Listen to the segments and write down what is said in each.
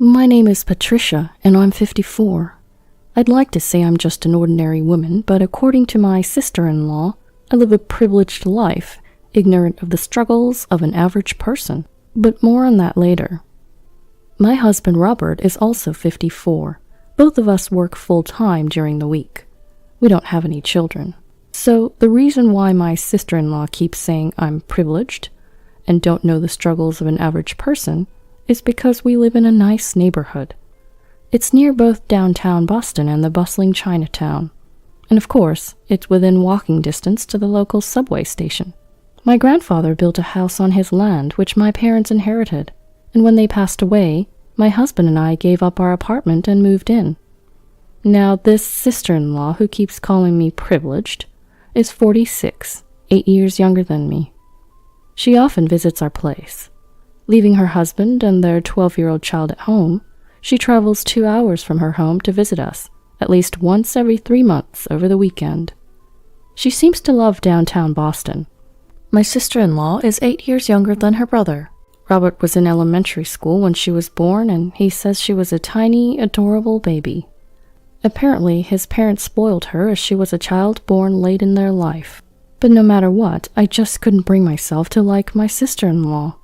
My name is Patricia, and I'm 54. I'd like to say I'm just an ordinary woman, but according to my sister-in-law, I live a privileged life, ignorant of the struggles of an average person. But more on that later. My husband Robert is also 54. Both of us work full-time during the week. We don't have any children. So the reason why my sister-in-law keeps saying I'm privileged and don't know the struggles of an average person is because we live in a nice neighborhood. It's near both downtown Boston and the bustling Chinatown. And of course, it's within walking distance to the local subway station. My grandfather built a house on his land, which my parents inherited, and when they passed away, my husband and I gave up our apartment and moved in. Now, this sister-in-law who keeps calling me privileged is 46, 8 years younger than me. She often visits our place. Leaving her husband and their 12-year-old child at home, she travels 2 hours from her home to visit us, at least once every 3 months over the weekend. She seems to love downtown Boston. My sister-in-law is 8 years younger than her brother. Robert was in elementary school when she was born, and he says she was a tiny, adorable baby. Apparently, his parents spoiled her as she was a child born late in their life. But no matter what, I just couldn't bring myself to like my sister-in-law.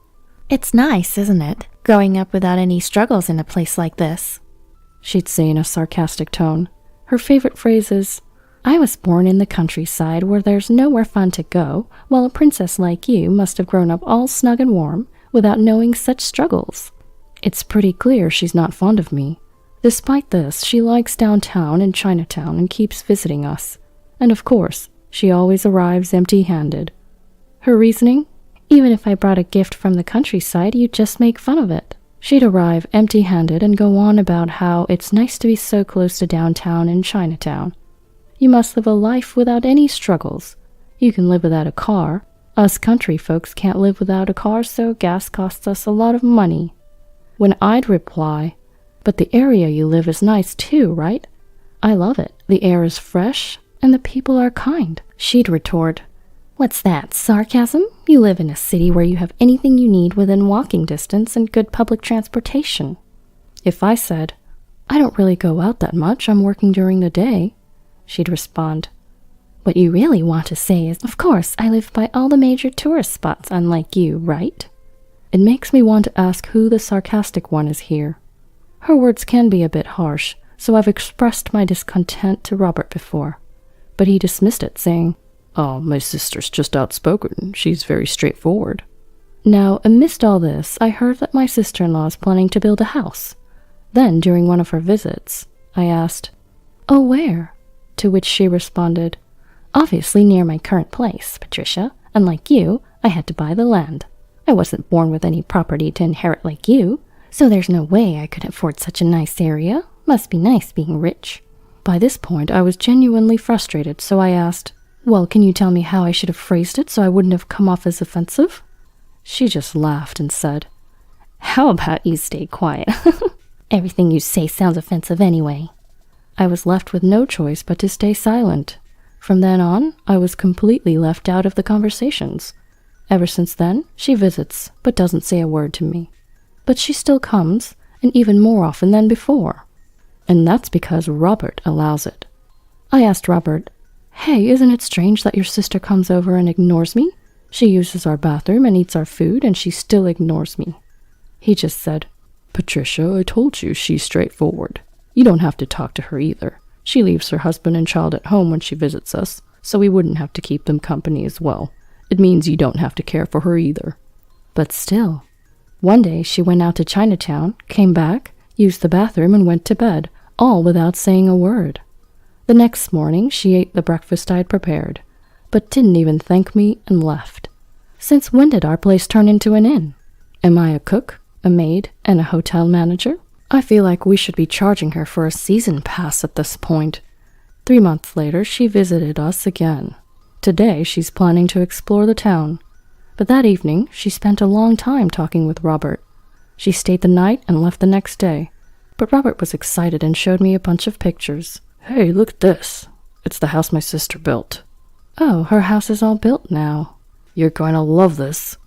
It's nice, isn't it, growing up without any struggles in a place like this? She'd say in a sarcastic tone. Her favorite phrase is, I was born in the countryside where there's nowhere fun to go, while a princess like you must have grown up all snug and warm without knowing such struggles. It's pretty clear she's not fond of me. Despite this, she likes downtown and Chinatown and keeps visiting us. And of course, she always arrives empty-handed. Her reasoning? Even if I brought a gift from the countryside, you'd just make fun of it. She'd arrive empty-handed and go on about how it's nice to be so close to downtown and Chinatown. You must live a life without any struggles. You can live without a car. Us country folks can't live without a car, so gas costs us a lot of money. When I'd reply, but the area you live is nice too, right? I love it. The air is fresh, and the people are kind. She'd retort, What's that, sarcasm? You live in a city where you have anything you need within walking distance and good public transportation. If I said, I don't really go out that much, I'm working during the day, she'd respond, What you really want to say is, Of course, I live by all the major tourist spots unlike you, right? It makes me want to ask who the sarcastic one is here. Her words can be a bit harsh, so I've expressed my discontent to Robert before. But he dismissed it, saying, Oh, my sister's just outspoken. She's very straightforward. Now, amidst all this, I heard that my sister-in-law is planning to build a house. Then, during one of her visits, I asked, Oh, where? To which she responded, Obviously near my current place, Patricia. Unlike you, I had to buy the land. I wasn't born with any property to inherit like you, so there's no way I could afford such a nice area. Must be nice being rich. By this point, I was genuinely frustrated, so I asked, Well, can you tell me how I should have phrased it so I wouldn't have come off as offensive? She just laughed and said, How about you stay quiet? Everything you say sounds offensive anyway. I was left with no choice but to stay silent. From then on, I was completely left out of the conversations. Ever since then, she visits, but doesn't say a word to me. But she still comes, and even more often than before. And that's because Robert allows it. I asked Robert, Hey, isn't it strange that your sister comes over and ignores me? She uses our bathroom and eats our food, and she still ignores me. He just said, Patricia, I told you she's straightforward. You don't have to talk to her either. She leaves her husband and child at home when she visits us, so we wouldn't have to keep them company as well. It means you don't have to care for her either. But still. One day she went out to Chinatown, came back, used the bathroom, and went to bed, all without saying a word. The next morning she ate the breakfast I had prepared, but didn't even thank me and left. Since when did our place turn into an inn? Am I a cook, a maid, and a hotel manager? I feel like we should be charging her for a season pass at this point. 3 months later, she visited us again. Today, she's planning to explore the town. But that evening, she spent a long time talking with Robert. She stayed the night and left the next day. But Robert was excited and showed me a bunch of pictures. Hey, look at this. It's the house my sister built. Oh, her house is all built now. You're going to love this.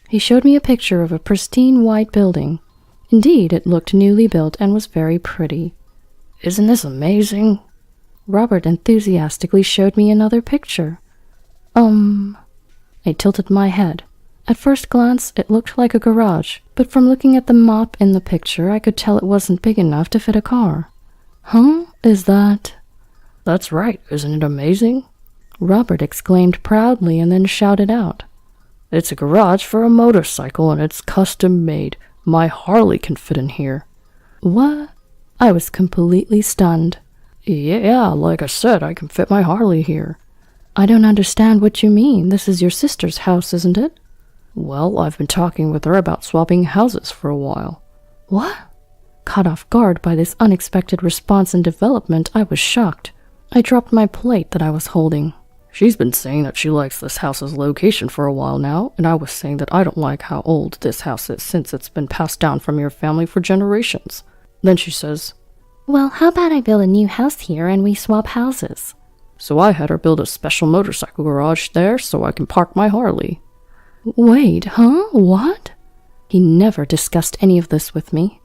He showed me a picture of a pristine white building. Indeed, it looked newly built and was very pretty. "Isn't this amazing?" Robert enthusiastically showed me another picture. I tilted my head. At first glance, it looked like a garage, but from looking at the mop in the picture, I could tell it wasn't big enough to fit a car. "Huh? Is that—" "That's right, isn't it amazing?" Robert exclaimed proudly and then shouted out, "It's a garage for a motorcycle and it's custom made. My Harley can fit in here." "What?" I was completely stunned. "Yeah, like I said, I can fit my Harley here." "I don't understand what you mean. This is your sister's house, isn't it?" "Well, I've been talking with her about swapping houses for a while." "What?" Caught off guard by this unexpected response and development, I was shocked. I dropped my plate that I was holding. "She's been saying that she likes this house's location for a while now, and I was saying that I don't like how old this house is since it's been passed down from your family for generations. Then she says, "Well, how about I build a new house here and we swap houses?" so I had her build a special motorcycle garage there so I can park my Harley." "Wait, huh? What?" He never discussed any of this with me.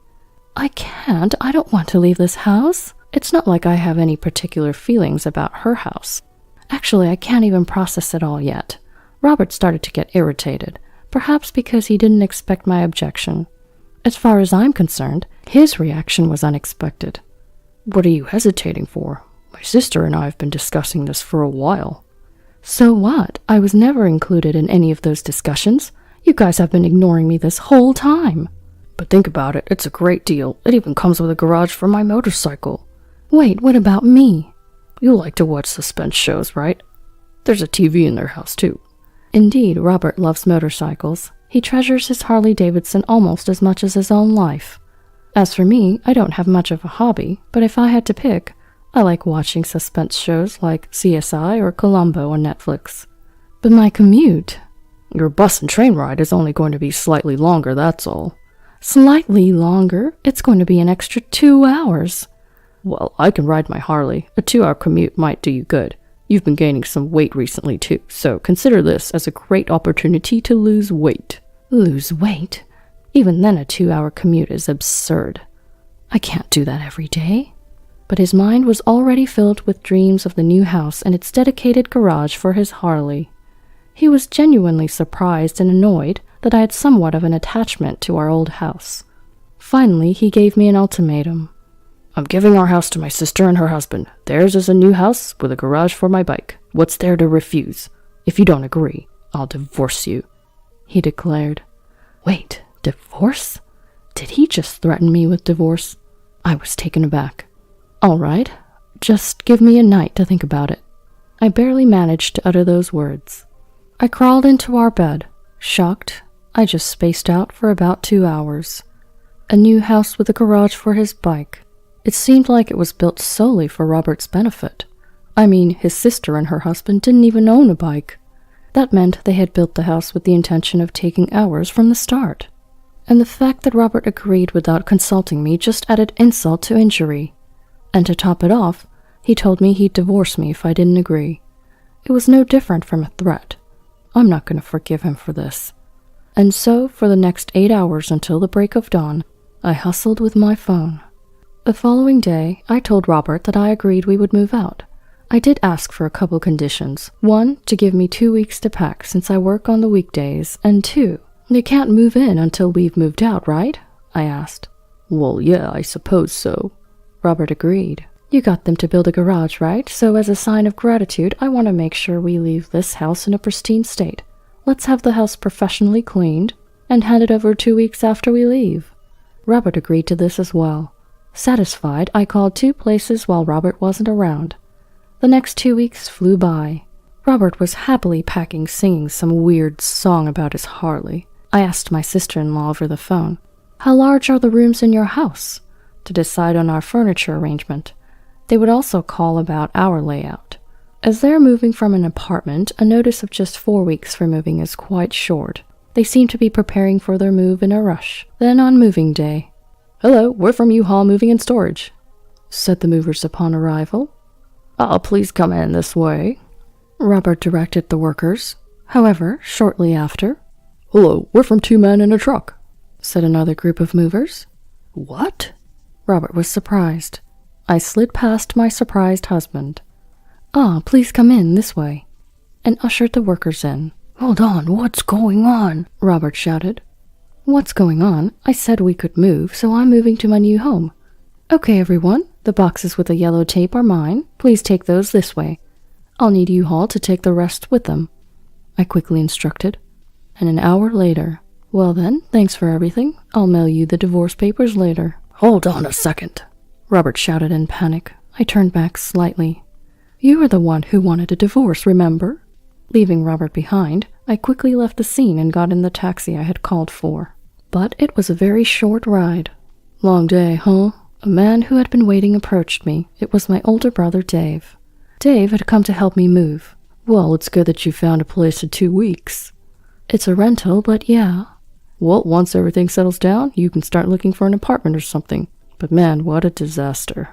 I don't want to leave this house. It's not like I have any particular feelings about her house. Actually, I can't even process it all yet. Robert started to get irritated, perhaps because he didn't expect my objection. As far as I'm concerned, his reaction was unexpected. "What are you hesitating for? My sister and I have been discussing this for a while." "So what? I was never included in any of those discussions. You guys have been ignoring me this whole time." "But think about it, it's a great deal. It even comes with a garage for my motorcycle." "Wait, what about me?" "You like to watch suspense shows, right? There's a TV in their house, too." Indeed, Robert loves motorcycles. He treasures his Harley-Davidson almost as much as his own life. As for me, I don't have much of a hobby, but if I had to pick, I like watching suspense shows like CSI or Columbo on Netflix. But my commute... "Your bus and train ride is only going to be slightly longer, that's all." "Slightly longer? It's going to be an extra 2 hours." "Well, I can ride my Harley. A 2-hour commute might do you good. You've been gaining some weight recently, too, so consider this as a great opportunity to lose weight." "Lose weight? Even then a 2-hour commute is absurd. I can't do that every day." But his mind was already filled with dreams of the new house and its dedicated garage for his Harley. He was genuinely surprised and annoyed that I had somewhat of an attachment to our old house. Finally, he gave me an ultimatum. "I'm giving our house to my sister and her husband. Theirs is a new house with a garage for my bike. What's there to refuse? If you don't agree, I'll divorce you," he declared. Wait, divorce? Did he just threaten me with divorce? I was taken aback. "All right, just give me a night to think about it." I barely managed to utter those words. I crawled into our bed. Shocked, I just spaced out for about 2 hours. A new house with a garage for his bike. It seemed like it was built solely for Robert's benefit. I mean, his sister and her husband didn't even own a bike. That meant they had built the house with the intention of taking ours from the start. And the fact that Robert agreed without consulting me just added insult to injury. And to top it off, he told me he'd divorce me if I didn't agree. It was no different from a threat. I'm not going to forgive him for this. And so, for the next 8 hours until the break of dawn, I hustled with my phone. The following day, I told Robert that I agreed we would move out. I did ask for a couple conditions. 1, to give me 2 weeks to pack since I work on the weekdays, and 2, they can't move in until we've moved out, right? I asked. "Well, yeah, I suppose so." Robert agreed. "You got them to build a garage, right? So as a sign of gratitude, I want to make sure we leave this house in a pristine state. Let's have the house professionally cleaned and hand it over 2 weeks after we leave." Robert agreed to this as well. Satisfied, I called 2 places while Robert wasn't around. The next 2 weeks flew by. Robert was happily packing, singing some weird song about his Harley. I asked my sister-in-law over the phone, "How large are the rooms in your house?" to decide on our furniture arrangement. They would also call about our layout. As they're moving from an apartment, a notice of just 4 weeks for moving is quite short. They seem to be preparing for their move in a rush. Then on moving day, "Hello, we're from U-Haul Moving and Storage," said the movers upon arrival. Please come in this way," Robert directed the workers. However, shortly after, "Hello, we're from 2 Men in a Truck," said another group of movers. What? Robert was surprised. I slid past my surprised husband. Ah, please come in this way, and ushered the workers in. Hold on, what's going on? Robert shouted. What's going on? I said we could move, so I'm moving to my new home. Okay, everyone, the boxes with the yellow tape are mine. Please take those this way. I'll need you all to take the rest with them, I quickly instructed. And an hour later, well then, thanks for everything. I'll mail you the divorce papers later. Hold on a second, Robert shouted in panic. I turned back slightly. You were the one who wanted a divorce, remember? Leaving Robert behind, I quickly left the scene and got in the taxi I had called for. But it was a very short ride. Long day, huh? A man who had been waiting approached me. It was my older brother, Dave. Dave had come to help me move. Well, it's good that you found a place in 2 weeks. It's a rental, but yeah. Well, once everything settles down, you can start looking for an apartment or something. But man, what a disaster.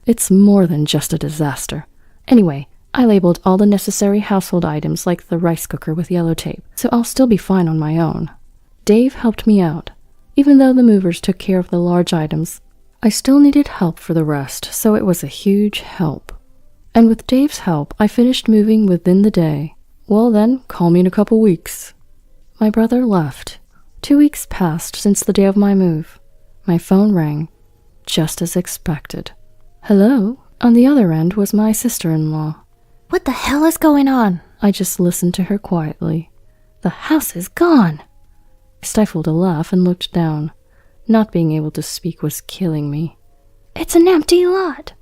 It's more than just a disaster. Anyway, I labeled all the necessary household items like the rice cooker with yellow tape, so I'll still be fine on my own. Dave helped me out. Even though the movers took care of the large items, I still needed help for the rest, so it was a huge help. And with Dave's help, I finished moving within the day. Well then, call me in a couple weeks. My brother left. 2 weeks passed since the day of my move. My phone rang, just as expected. Hello? On the other end was my sister-in-law. What the hell is going on? I just listened to her quietly. The house is gone. I stifled a laugh and looked down. Not being able to speak was killing me. It's an empty lot.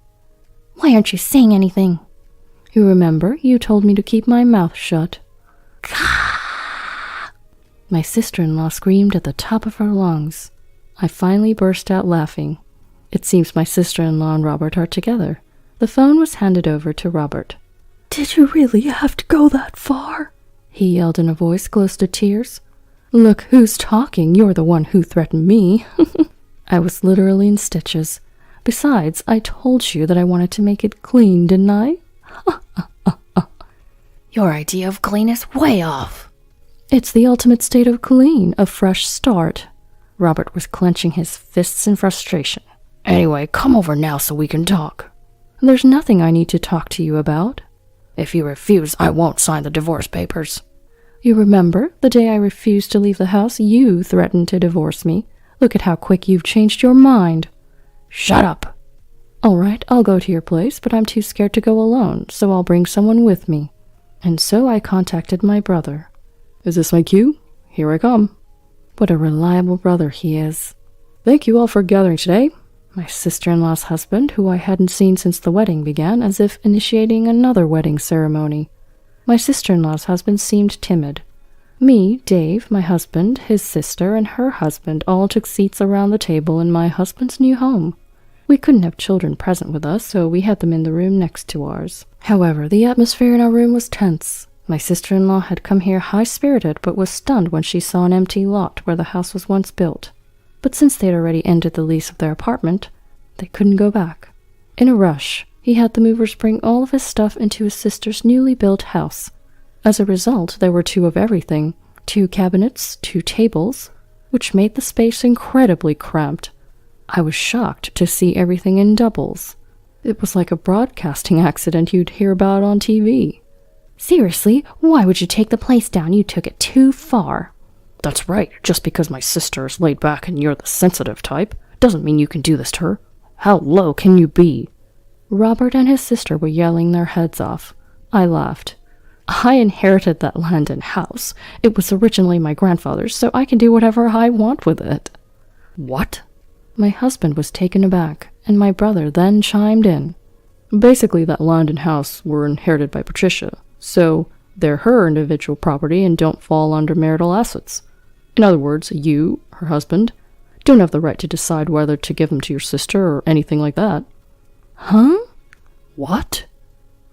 Why aren't you saying anything? You remember, you told me to keep my mouth shut. My sister-in-law screamed at the top of her lungs. I finally burst out laughing. It seems my sister-in-law and Robert are together. The phone was handed over to Robert. Did you really have to go that far? He yelled in a voice close to tears. Look who's talking, you're the one who threatened me. I was literally in stitches. Besides, I told you that I wanted to make it clean, didn't I? Your idea of clean is way off. It's the ultimate state of clean, a fresh start. Robert was clenching his fists in frustration. Anyway, come over now so we can talk. There's nothing I need to talk to you about. If you refuse, I won't sign the divorce papers. You remember, the day I refused to leave the house, you threatened to divorce me. Look at how quick you've changed your mind. Shut up. All right, I'll go to your place, but I'm too scared to go alone, so I'll bring someone with me. And so I contacted my brother. Is this my cue? Here I come. What a reliable brother he is. Thank you all for gathering today. My sister-in-law's husband, who I hadn't seen since the wedding began, as if initiating another wedding ceremony. My sister-in-law's husband seemed timid. Me, Dave, my husband, his sister, and her husband all took seats around the table in my husband's new home. We couldn't have children present with us, so we had them in the room next to ours. However, the atmosphere in our room was tense. My sister-in-law had come here high-spirited, but was stunned when she saw an empty lot where the house was once built. But since they'd already ended the lease of their apartment, they couldn't go back. In a rush, he had the movers bring all of his stuff into his sister's newly built house. As a result, there were 2 of everything, 2 cabinets, 2 tables, which made the space incredibly cramped. I was shocked to see everything in doubles. It was like a broadcasting accident you'd hear about on TV. Seriously, why would you take the place down? You took it too far. That's right, just because my sister is laid back and you're the sensitive type, doesn't mean you can do this to her. How low can you be? Robert and his sister were yelling their heads off. I laughed. I inherited that land and house. It was originally my grandfather's, so I can do whatever I want with it. What? My husband was taken aback, and my brother then chimed in. Basically, that land and house were inherited by Patricia, so they're her individual property and don't fall under marital assets. In other words, you, her husband, don't have the right to decide whether to give them to your sister or anything like that. Huh? What?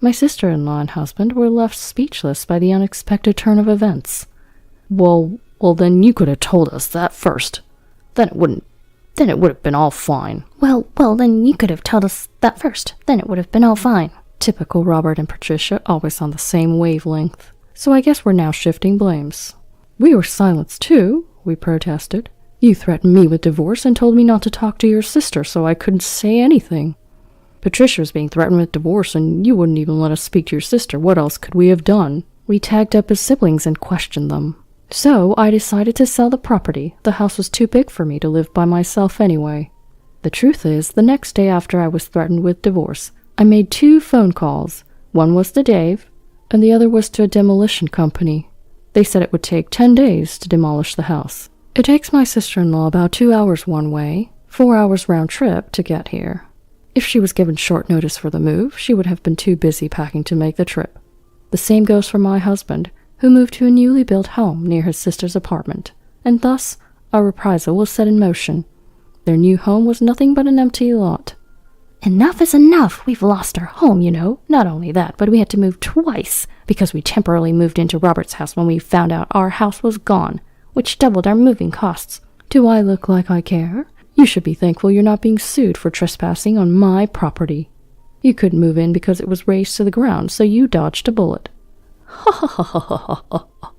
My sister-in-law and husband were left speechless by the unexpected turn of events. Well, then you could have told us that first. Then it would have been all fine. Well, then you could have told us that first. Then it would have been all fine. Typical Robert and Patricia, always on the same wavelength. So I guess we're now shifting blames. We were silenced too, we protested. You threatened me with divorce and told me not to talk to your sister, so I couldn't say anything. Patricia was being threatened with divorce, and you wouldn't even let us speak to your sister. What else could we have done? We tagged up as siblings and questioned them. So I decided to sell the property. The house was too big for me to live by myself anyway. The truth is, the next day after I was threatened with divorce, I made 2 phone calls. One was to Dave, and the other was to a demolition company. They said it would take 10 days to demolish the house. It takes my sister-in-law about 2 hours one way, 4 hours round trip to get here. If she was given short notice for the move, she would have been too busy packing to make the trip. The same goes for my husband, who moved to a newly built home near his sister's apartment, and thus our reprisal was set in motion. Their new home was nothing but an empty lot. Enough is enough. We've lost our home, you know. Not only that, but we had to move twice because we temporarily moved into Robert's house when we found out our house was gone, which doubled our moving costs. Do I look like I care? You should be thankful you're not being sued for trespassing on my property. You couldn't move in because it was razed to the ground, so you dodged a bullet. Ha ha ha ha ha ha ha.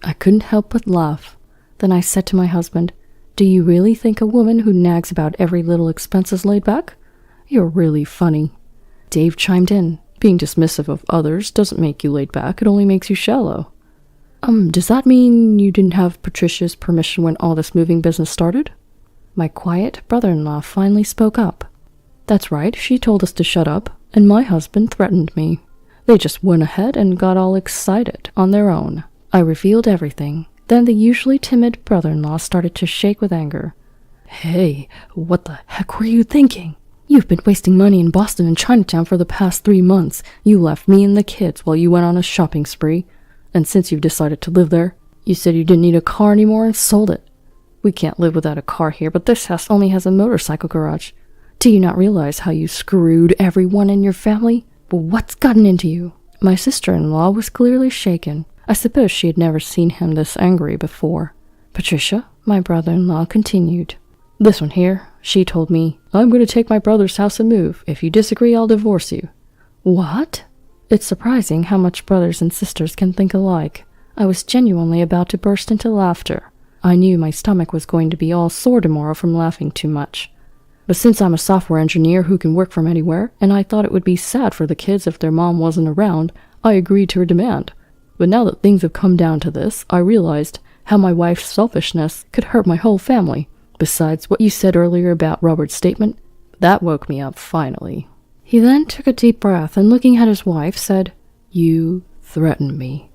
I couldn't help but laugh. Then I said to my husband, "Do you really think a woman who nags about every little expense is laid back? You're really funny." Dave chimed in. "Being dismissive of others doesn't make you laid back, it only makes you shallow." Does that mean you didn't have Patricia's permission when all this moving business started?" My quiet brother-in-law finally spoke up. "That's right, she told us to shut up, and my husband threatened me. They just went ahead and got all excited on their own." I revealed everything. Then the usually timid brother-in-law started to shake with anger. "Hey, what the heck were you thinking? You've been wasting money in Boston and Chinatown for the past 3 months. You left me and the kids while you went on a shopping spree. And since you've decided to live there, you said you didn't need a car anymore and sold it. We can't live without a car here, but this house only has a motorcycle garage. Do you not realize how you screwed everyone in your family? Well, what's gotten into you?" My sister-in-law was clearly shaken. I suppose she had never seen him this angry before. "Patricia," my brother-in-law continued. "This one here, she told me, 'I'm going to take my brother's house and move. If you disagree, I'll divorce you.'" "What?" It's surprising how much brothers and sisters can think alike. I was genuinely about to burst into laughter. I knew my stomach was going to be all sore tomorrow from laughing too much. But since I'm a software engineer who can work from anywhere, and I thought it would be sad for the kids if their mom wasn't around, I agreed to her demand. But now that things have come down to this, I realized how my wife's selfishness could hurt my whole family. Besides, what you said earlier about Robert's statement, that woke me up finally." He then took a deep breath and, looking at his wife, said, "You threatened me."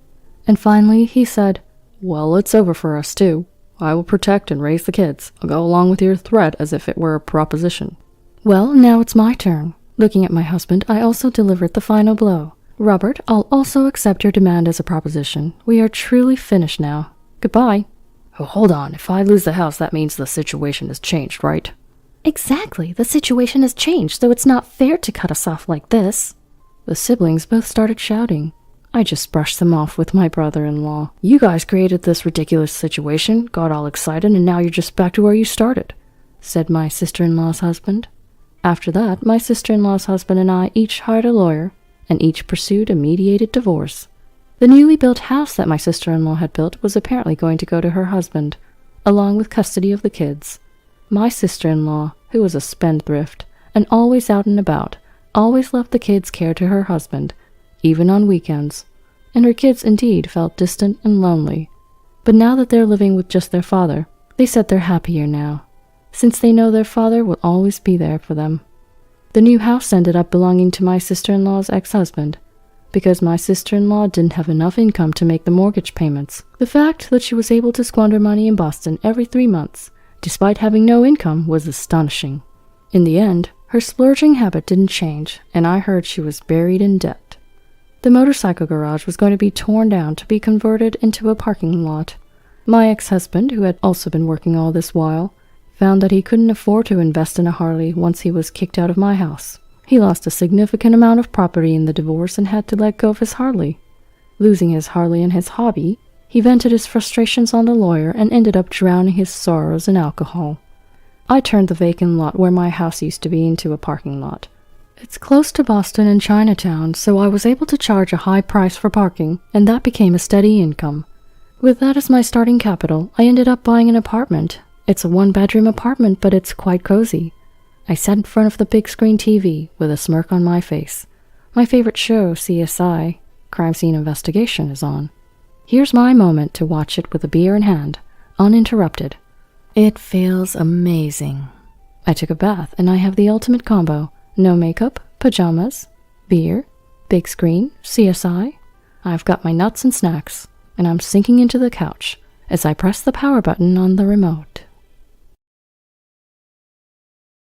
And finally he said, "Well, it's over for us too. I will protect and raise the kids. I'll go along with your threat as if it were a proposition." Well, now it's my turn. Looking at my husband, I also delivered the final blow. "Robert, I'll also accept your demand as a proposition. We are truly finished now. Goodbye." "Oh, hold on. If I lose the house, that means the situation has changed, right?" Exactly. The situation has changed, so it's not fair to cut us off like this. The siblings both started shouting. I just brushed them off with my brother-in-law. "You guys created this ridiculous situation, got all excited, and now you're just back to where you started," said my sister-in-law's husband. After that, my sister-in-law's husband and I each hired a lawyer, and each pursued a mediated divorce. The newly built house that my sister-in-law had built was apparently going to go to her husband, along with custody of the kids. My sister-in-law, who was a spendthrift and always out and about, always left the kids' care to her husband, even on weekends, and her kids indeed felt distant and lonely. But now that they're living with just their father, they said they're happier now, since they know their father will always be there for them. The new house ended up belonging to my sister-in-law's ex-husband, because my sister-in-law didn't have enough income to make the mortgage payments. The fact that she was able to squander money in Boston every 3 months, despite having no income, was astonishing. In the end, her splurging habit didn't change, and I heard she was buried in debt. The motorcycle garage was going to be torn down to be converted into a parking lot. My ex-husband, who had also been working all this while, found that he couldn't afford to invest in a Harley once he was kicked out of my house. He lost a significant amount of property in the divorce and had to let go of his Harley. Losing his Harley and his hobby, he vented his frustrations on the lawyer and ended up drowning his sorrows in alcohol. I turned the vacant lot where my house used to be into a parking lot. It's close to Boston and Chinatown, so I was able to charge a high price for parking, and that became a steady income. With that as my starting capital, I ended up buying an apartment, It's a one-bedroom apartment, but it's quite cozy. I sat in front of the big screen TV with a smirk on my face. My favorite show, CSI, Crime Scene Investigation, is on. Here's my moment to watch it with a beer in hand, uninterrupted. It feels amazing. I took a bath, and I have the ultimate combo. No makeup, pajamas, beer, big screen, CSI. I've got my nuts and snacks, and I'm sinking into the couch as I press the power button on the remote.